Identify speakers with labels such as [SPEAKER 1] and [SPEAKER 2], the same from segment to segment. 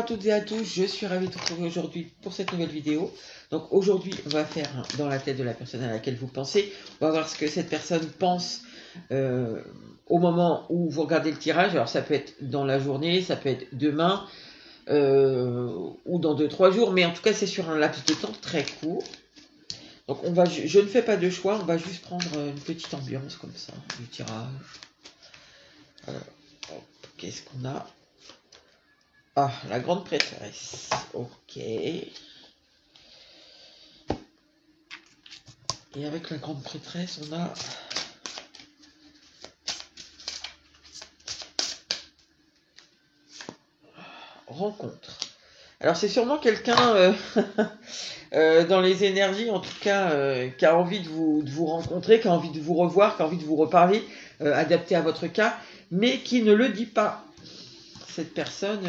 [SPEAKER 1] toutes et à tous, je suis ravie de vous retrouver aujourd'hui pour cette nouvelle vidéo. Donc aujourd'hui, on va faire dans la tête de la personne à laquelle vous pensez. On va voir ce que cette personne pense au moment où vous regardez le tirage. Alors ça peut être dans la journée, ça peut être demain ou dans 2-3 jours. Mais en tout cas, c'est sur un laps de temps très court. Donc je ne fais pas de choix, on va juste prendre une petite ambiance comme ça du tirage. Qu'est-ce qu'on a? Ah, la grande prêtresse. Ok. Et avec la grande prêtresse, on a... rencontre. Alors c'est sûrement quelqu'un dans les énergies, en tout cas, qui a envie de vous rencontrer, qui a envie de vous revoir, qui a envie de vous reparler, adapté à votre cas, mais qui ne le dit pas. Cette personne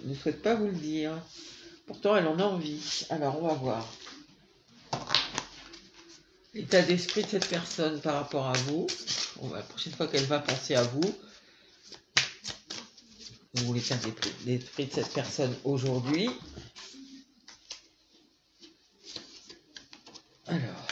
[SPEAKER 1] ne souhaite pas vous le dire. Pourtant, elle en a envie. Alors, on va voir. L'état d'esprit de cette personne par rapport à vous. Bon, la prochaine fois qu'elle va penser à vous. Ou l'état d'esprit de cette personne aujourd'hui. Alors.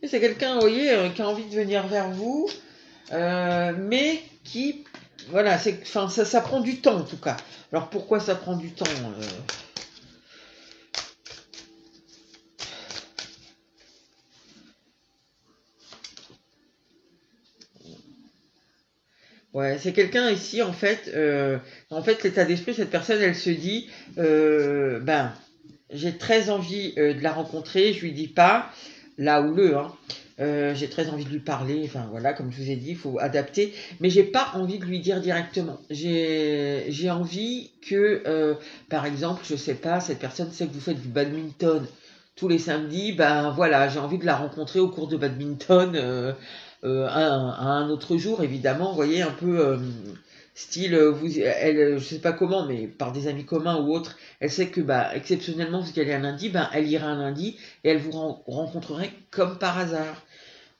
[SPEAKER 1] C'est quelqu'un, vous voyez, qui a envie de venir vers vous. Mais qui... Voilà, ça prend du temps en tout cas. Alors pourquoi ça prend du temps Ouais, c'est quelqu'un ici en fait l'état d'esprit, cette personne, elle se dit, ben, j'ai très envie de la rencontrer, je lui dis pas, là ou le, hein. J'ai très envie de lui parler, enfin voilà, comme je vous ai dit, il faut adapter, mais j'ai pas envie de lui dire directement. J'ai envie que, par exemple, je sais pas, cette personne sait que vous faites du badminton tous les samedis, ben voilà, j'ai envie de la rencontrer au cours de badminton à un autre jour, évidemment, vous voyez, un peu style, elle, je sais pas comment, mais par des amis communs ou autres, elle sait que, bah, exceptionnellement, vous y allez un lundi, ben elle ira un lundi et elle vous rencontrerait comme par hasard.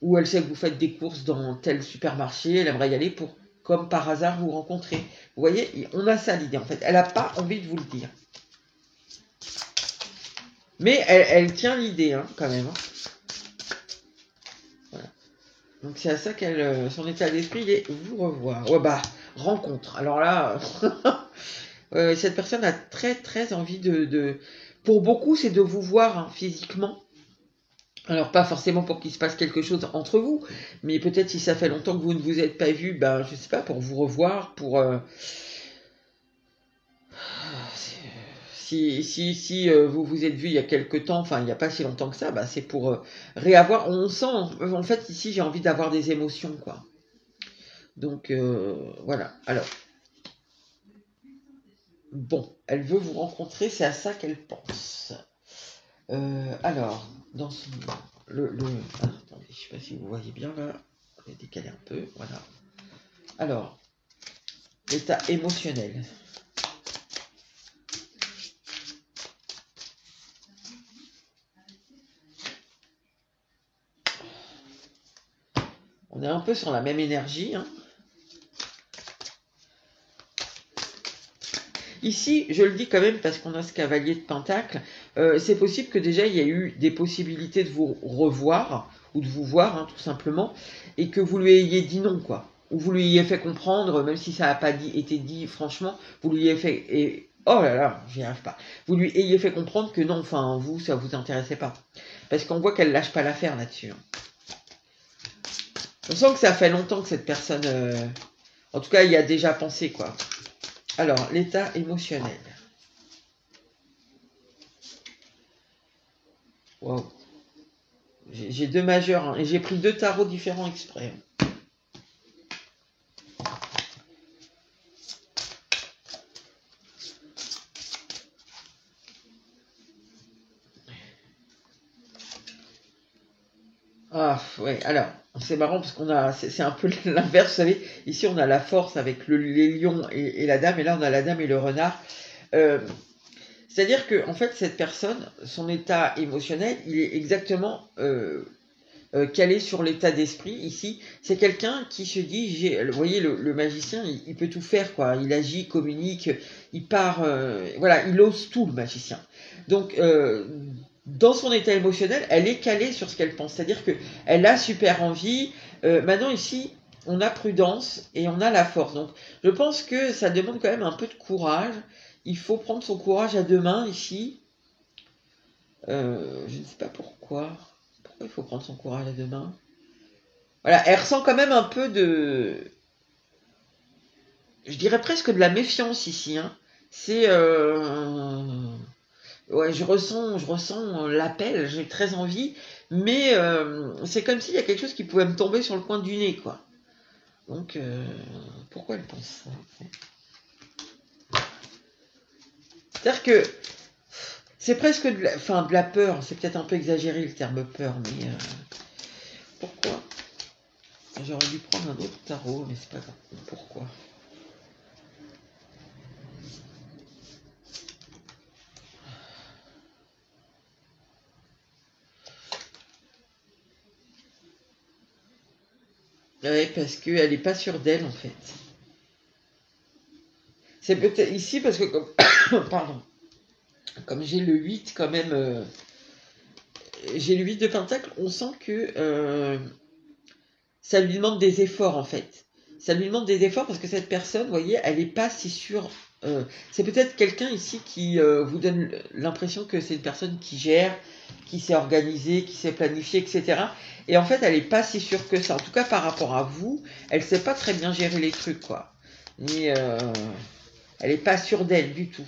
[SPEAKER 1] Ou elle sait que vous faites des courses dans tel supermarché, elle aimerait y aller pour, comme par hasard, vous rencontrer. Vous voyez, on a ça l'idée en fait. Elle n'a pas envie de vous le dire. Mais elle tient l'idée, hein, quand même. Hein. Voilà. Donc c'est à ça qu'elle, son état d'esprit est vous revoir. Ouais, bah, rencontre. Alors là, cette personne a très très envie pour beaucoup, c'est de vous voir hein, physiquement. Alors, pas forcément pour qu'il se passe quelque chose entre vous, mais peut-être si ça fait longtemps que vous ne vous êtes pas vu, ben, je sais pas, pour vous revoir, pour... si vous vous êtes vu il y a quelque temps, enfin, il n'y a pas si longtemps que ça, ben, c'est pour réavoir... On sent, en fait, ici, j'ai envie d'avoir des émotions, quoi. Donc, voilà. Alors, bon, elle veut vous rencontrer, c'est à ça qu'elle pense. Alors, dans son... Ah, attendez, je sais pas si vous voyez bien là. On va décaler un peu, voilà. Alors, l'état émotionnel. On est un peu sur la même énergie. Hein. Ici, je le dis quand même parce qu'on a ce cavalier de Pentacle. C'est possible que déjà il y a eu des possibilités de vous revoir ou de vous voir, hein, tout simplement, et que vous lui ayez dit non, quoi. Ou vous lui ayez fait comprendre, même si ça n'a pas été dit franchement, vous lui ayez fait... Et, oh là là, j'y arrive pas. Vous lui ayez fait comprendre que non, enfin, vous, ça vous intéressait pas. Parce qu'on voit qu'elle lâche pas l'affaire là-dessus. On sent que ça fait longtemps que cette personne... En tout cas, il y a déjà pensé, quoi. Alors, l'état émotionnel. Wow. J'ai deux majeurs, hein, et j'ai pris deux tarots différents exprès. Ah, ouais, alors, c'est marrant parce qu'on a, c'est un peu l'inverse, vous savez, ici on a la force avec les lions et la dame, et là on a la dame et le renard. C'est-à-dire que, en fait, cette personne, son état émotionnel, il est exactement calé sur l'état d'esprit ici. C'est quelqu'un qui se dit, vous voyez, le magicien, il peut tout faire, quoi. Il agit, communique, il part, voilà, il ose tout, le magicien. Donc, dans son état émotionnel, elle est calée sur ce qu'elle pense. C'est-à-dire qu'elle a super envie. Maintenant, ici, on a prudence et on a la force. Donc, je pense que ça demande quand même un peu de courage. Il faut prendre son courage à deux mains, ici. Je ne sais pas pourquoi. Pourquoi il faut prendre son courage à deux mains? Voilà, elle ressent quand même un peu de... Je dirais presque de la méfiance ici. Hein. C'est... Ouais, je ressens l'appel, j'ai très envie, mais c'est comme s'il y a quelque chose qui pouvait me tomber sur le coin du nez, quoi. Donc, pourquoi elle pense ça? C'est-à-dire que c'est presque de la peur, c'est peut-être un peu exagéré le terme peur, mais pourquoi? J'aurais dû prendre un autre tarot, mais c'est pas grave. Pourquoi? Ouais, parce qu'elle n'est pas sûre d'elle, en fait. C'est peut-être ici, parce que comme... Pardon. Comme j'ai le 8 quand même... j'ai le 8 de Pentacle, on sent que ça lui demande des efforts, en fait. Ça lui demande des efforts parce que cette personne, vous voyez, elle n'est pas si sûre. C'est peut-être quelqu'un ici qui vous donne l'impression que c'est une personne qui gère, qui s'est organisée, qui s'est planifiée, etc. Et en fait, elle n'est pas si sûre que ça. En tout cas, par rapport à vous, elle ne sait pas très bien gérer les trucs, quoi. Et elle n'est pas sûre d'elle du tout.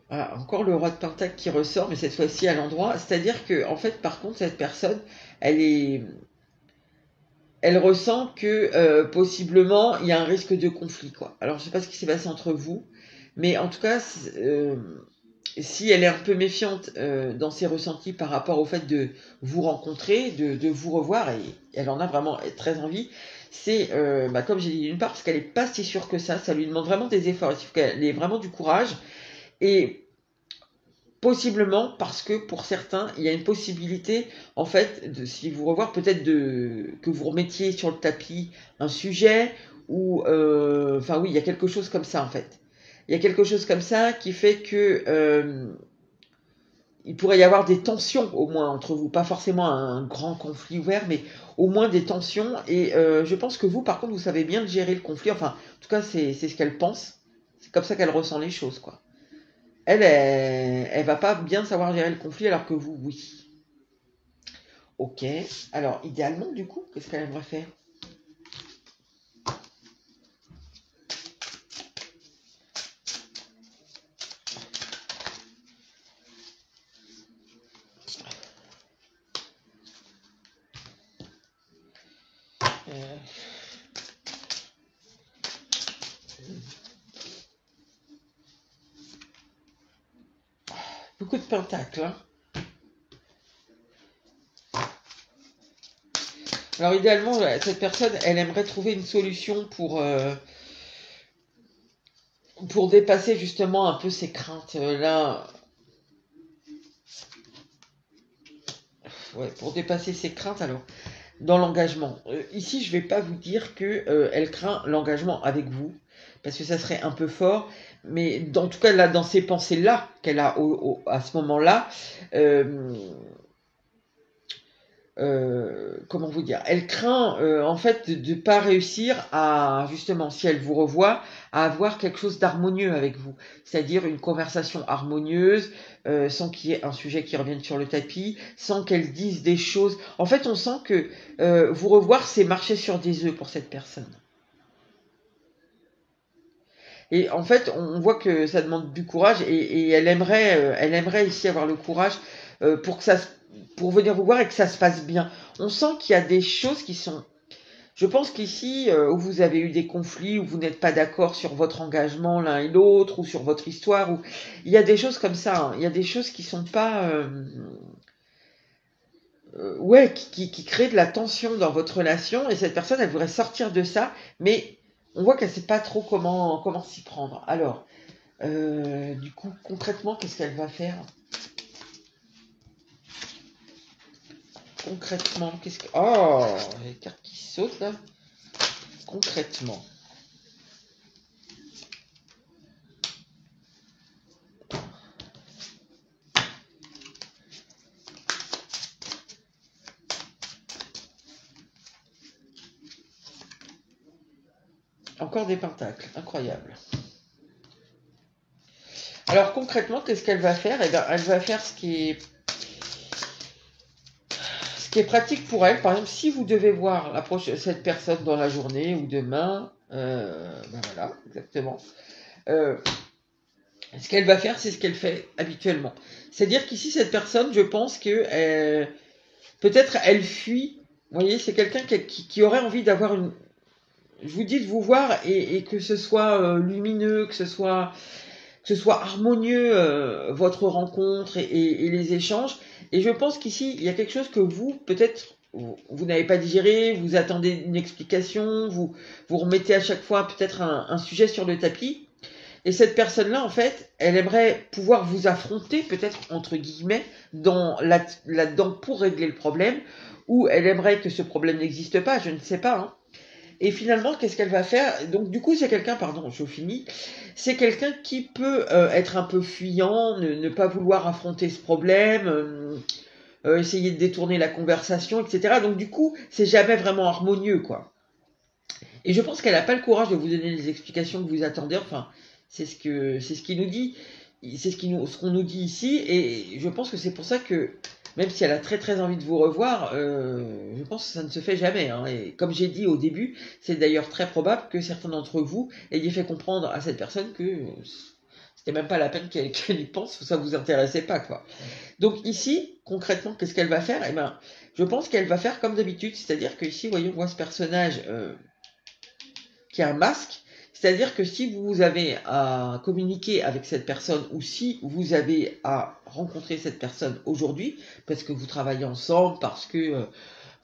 [SPEAKER 1] Ah, encore le roi de Pentacle qui ressort, mais cette fois-ci à l'endroit. C'est-à-dire que, en fait, par contre, cette personne, elle ressent que possiblement il y a un risque de conflit, quoi. Alors, je sais pas ce qui s'est passé entre vous, mais en tout cas, si elle est un peu méfiante dans ses ressentis par rapport au fait de vous rencontrer, de vous revoir, et elle en a vraiment très envie, c'est, comme j'ai dit, d'une part, parce qu'elle n'est pas si sûre que ça lui demande vraiment des efforts, il faut qu'elle ait vraiment du courage, et possiblement parce que pour certains, il y a une possibilité, en fait, si vous revoir, peut-être que vous remettiez sur le tapis un sujet, ou, enfin oui, il y a quelque chose comme ça, en fait. Il y a quelque chose comme ça qui fait que il pourrait y avoir des tensions, au moins, entre vous. Pas forcément un grand conflit ouvert, mais au moins des tensions. Et je pense que vous, par contre, vous savez bien gérer le conflit. Enfin, en tout cas, c'est ce qu'elle pense. C'est comme ça qu'elle ressent les choses, quoi. Elle va pas bien savoir gérer le conflit, alors que vous, oui. Ok. Alors, idéalement, du coup, qu'est-ce qu'elle aimerait faire? Beaucoup de pentacles, hein. Alors, idéalement, cette personne, elle aimerait trouver une solution pour dépasser justement un peu ses craintes. Là, ouais, pour dépasser ses craintes, alors, dans l'engagement. Ici, je vais pas vous dire que elle craint l'engagement avec vous, parce que ça serait un peu fort, mais en tout cas, là, dans ces pensées-là qu'elle a à ce moment-là, comment vous dire, elle craint en fait de ne pas réussir à, justement, si elle vous revoit, à avoir quelque chose d'harmonieux avec vous, c'est-à-dire une conversation harmonieuse, sans qu'il y ait un sujet qui revienne sur le tapis, sans qu'elle dise des choses. En fait, on sent que vous revoir, c'est marcher sur des œufs pour cette personne. Et en fait, on voit que ça demande du courage, et elle aimerait ici avoir le courage pour que pour venir vous voir et que ça se passe bien. On sent qu'il y a des choses qui sont... Je pense qu'ici, où vous avez eu des conflits, où vous n'êtes pas d'accord sur votre engagement l'un et l'autre, ou sur votre histoire, où il y a des choses comme ça. Hein. Il y a des choses qui sont pas... ouais, qui créent de la tension dans votre relation, et cette personne, elle voudrait sortir de ça, mais on voit qu'elle sait pas trop comment s'y prendre. Alors, Du coup, concrètement, qu'est-ce qu'elle va faire? Concrètement, qu'est-ce que... Oh, les cartes qui sautent là. Concrètement. Encore des pentacles, incroyable. Alors concrètement, qu'est-ce qu'elle va faire? Eh bien, elle va faire ce qui est pratique pour elle. Par exemple, si vous devez voir cette personne dans la journée ou demain, ben voilà, exactement. Ce qu'elle va faire, c'est ce qu'elle fait habituellement. C'est-à-dire qu'ici, cette personne, je pense que peut-être elle fuit. Vous voyez, c'est quelqu'un qui aurait envie d'avoir une... Je vous dis de vous voir et que ce soit lumineux, que ce soit harmonieux, votre rencontre et les échanges. Et je pense qu'ici, il y a quelque chose que vous, peut-être, vous n'avez pas digéré, vous attendez une explication, vous remettez à chaque fois peut-être un sujet sur le tapis. Et cette personne-là, en fait, elle aimerait pouvoir vous affronter, peut-être entre guillemets, là-dedans pour régler le problème, ou elle aimerait que ce problème n'existe pas, je ne sais pas. Hein. Et finalement, qu'est-ce qu'elle va faire? Donc, du coup, c'est quelqu'un, pardon, je finis, c'est quelqu'un qui peut être un peu fuyant, ne pas vouloir affronter ce problème, essayer de détourner la conversation, etc. Donc, du coup, c'est jamais vraiment harmonieux, quoi. Et je pense qu'elle n'a pas le courage de vous donner les explications que vous attendez. Enfin, c'est ce qu'il nous dit, c'est ce qu'on nous dit ici. Et je pense que c'est pour ça que, même si elle a très très envie de vous revoir, je pense que ça ne se fait jamais. Hein. Et comme j'ai dit au début, c'est d'ailleurs très probable que certains d'entre vous ayez fait comprendre à cette personne que c'était même pas la peine qu'elle y pense, ça vous intéressait pas, quoi. Donc ici, concrètement, qu'est-ce qu'elle va faire? Eh ben, je pense qu'elle va faire comme d'habitude, c'est-à-dire que ici, voyons, on voit ce personnage qui a un masque. C'est-à-dire que si vous avez à communiquer avec cette personne ou si vous avez à rencontrer cette personne aujourd'hui, parce que vous travaillez ensemble, parce que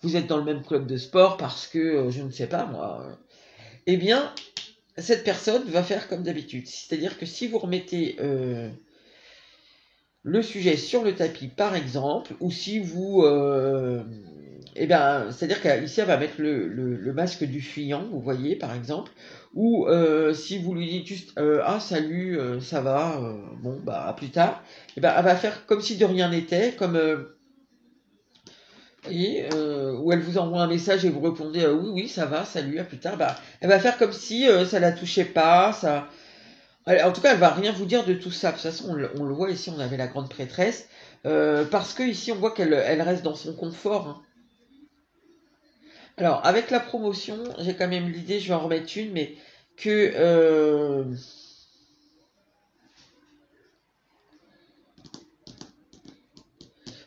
[SPEAKER 1] vous êtes dans le même club de sport, parce que je ne sais pas moi, eh bien, cette personne va faire comme d'habitude. C'est-à-dire que si vous remettez le sujet sur le tapis, par exemple, ou si vous... eh bien, c'est-à-dire qu'ici, elle va mettre le masque du fuyant, vous voyez, par exemple, ou si vous lui dites juste ah, salut, ça va, bon, bah, à plus tard, eh ben, elle va faire comme si de rien n'était, comme... vous voyez, où elle vous envoie un message et vous répondez oui, oui, ça va, salut, à plus tard, bah, elle va faire comme si ça la touchait pas, ça... En tout cas, elle va rien vous dire de tout ça. De toute façon, on le voit ici, on avait la grande prêtresse. Parce que ici, on voit qu'elle reste dans son confort. Hein. Alors, avec la promotion, j'ai quand même l'idée, je vais en remettre une, mais que...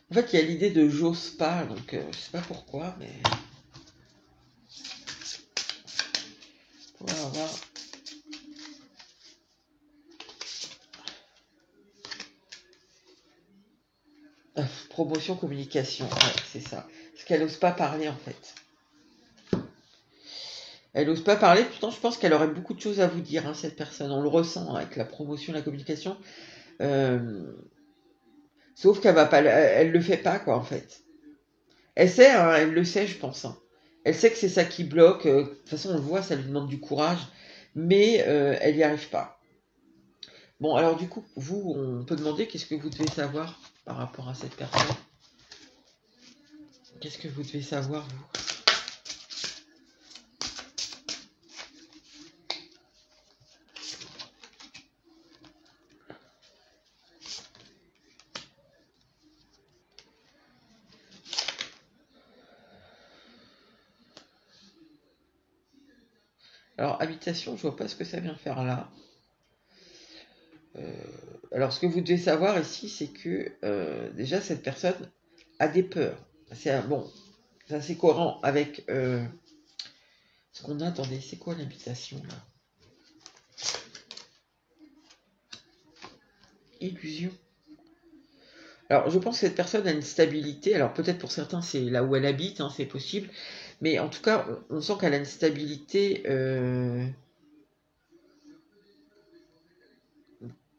[SPEAKER 1] en fait, il y a l'idée de j'ose pas, donc je sais pas pourquoi, mais... On va voir. Promotion, communication, ouais, c'est ça. Parce qu'elle n'ose pas parler, en fait. Elle n'ose pas parler, pourtant je pense qu'elle aurait beaucoup de choses à vous dire, hein, cette personne. On le ressent hein, avec la promotion, la communication. Sauf qu'elle va pas, elle le fait pas, quoi, en fait. Elle sait, hein, elle le sait, je pense. Hein. Elle sait que c'est ça qui bloque. De toute façon, on le voit, ça lui demande du courage. Mais elle n'y arrive pas. Bon, alors du coup, vous, on peut demander qu'est-ce que vous devez savoir par rapport à cette personne. Qu'est-ce que vous devez savoir, vous? Alors, habitation, je vois pas ce que ça vient faire là. Alors, ce que vous devez savoir ici, c'est que déjà, cette personne a des peurs. C'est bon, c'est assez cohérent avec ce qu'on a. Attendez, c'est quoi l'habitation là? Illusion. Alors, je pense que cette personne a une stabilité. Alors, peut-être pour certains, c'est là où elle habite, hein, c'est possible. Mais en tout cas, on sent qu'elle a une stabilité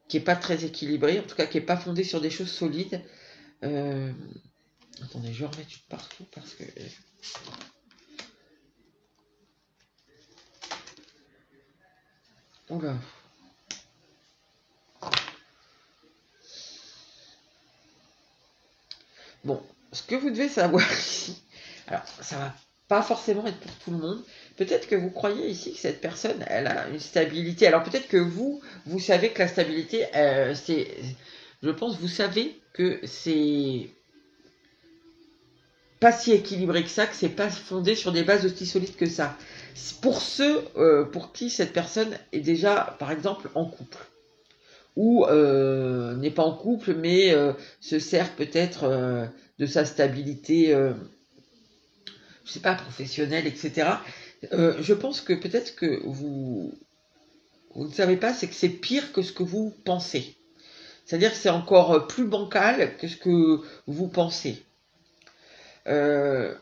[SPEAKER 1] qui est pas très équilibré, en tout cas qui est pas fondé sur des choses solides. Attendez, je vais remettre tout partout parce que... Oula. Bon, ce que vous devez savoir ici, alors ça va pas forcément être pour tout le monde. Peut-être que vous croyez ici que cette personne, elle a une stabilité. Alors peut-être que vous savez que la stabilité, c'est... Je pense, vous savez que c'est pas si équilibré que ça, que c'est pas fondé sur des bases aussi solides que ça. Pour ceux pour qui cette personne est déjà, par exemple, en couple, ou n'est pas en couple, mais se sert peut-être de sa stabilité, je sais pas, professionnelle, etc. Je pense que peut-être que vous ne savez pas, c'est que c'est pire que ce que vous pensez. C'est-à-dire que c'est encore plus bancal que ce que vous pensez. Ce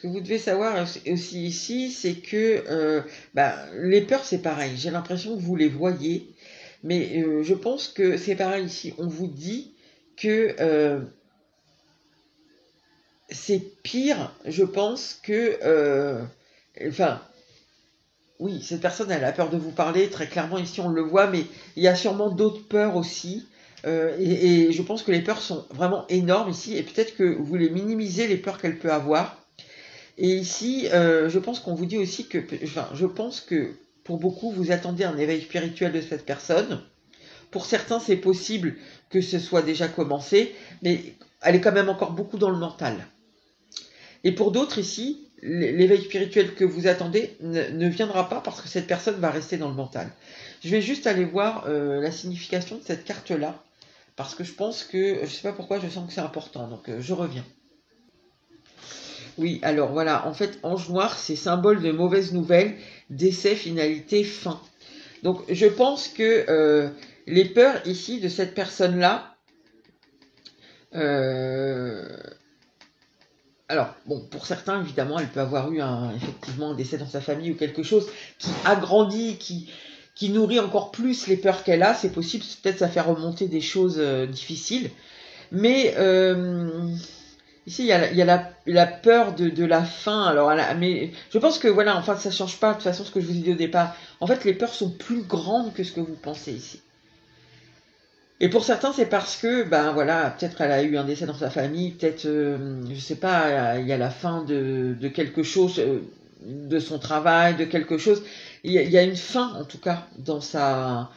[SPEAKER 1] que vous devez savoir aussi ici, c'est que les peurs, c'est pareil. J'ai l'impression que vous les voyez, mais je pense que c'est pareil ici. On vous dit que c'est pire, je pense, que... oui, cette personne, elle a peur de vous parler, très clairement, ici on le voit, mais il y a sûrement d'autres peurs aussi. Et je pense que les peurs sont vraiment énormes ici, et peut-être que vous les minimisez, les peurs qu'elle peut avoir. Et ici, je pense qu'on vous dit aussi que, je pense que pour beaucoup, vous attendez un éveil spirituel de cette personne. Pour certains, c'est possible que ce soit déjà commencé, mais elle est quand même encore beaucoup dans le mental. Et pour d'autres ici, l'éveil spirituel que vous attendez ne viendra pas parce que cette personne va rester dans le mental. Je vais juste aller voir la signification de cette carte-là, parce que je pense que, je sais pas pourquoi, je sens que c'est important, donc je reviens. Oui, alors voilà, en fait, ange noir, c'est symbole de mauvaises nouvelles, décès, finalité, fin. Donc je pense que les peurs ici de cette personne-là, alors, bon, pour certains, évidemment, elle peut avoir eu effectivement un décès dans sa famille ou quelque chose qui agrandit, qui nourrit encore plus les peurs qu'elle a. C'est possible, peut-être ça fait remonter des choses difficiles. Mais ici, il y a la peur de la fin. Alors, mais je pense que, voilà, enfin, ça change pas de toute façon ce que je vous ai dit au départ. En fait, les peurs sont plus grandes que ce que vous pensez ici. Et pour certains, c'est parce que, ben voilà, peut-être elle a eu un décès dans sa famille, peut-être, je sais pas, il y a la fin de quelque chose, de son travail, de quelque chose. Il y a une fin, en tout cas, dans sa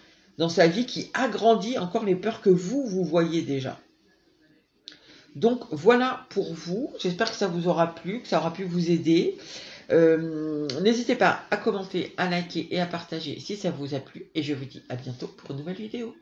[SPEAKER 1] vie qui agrandit encore les peurs que vous voyez déjà. Donc voilà pour vous. J'espère que ça vous aura plu, que ça aura pu vous aider. N'hésitez pas à commenter, à liker et à partager si ça vous a plu. Et je vous dis à bientôt pour une nouvelle vidéo.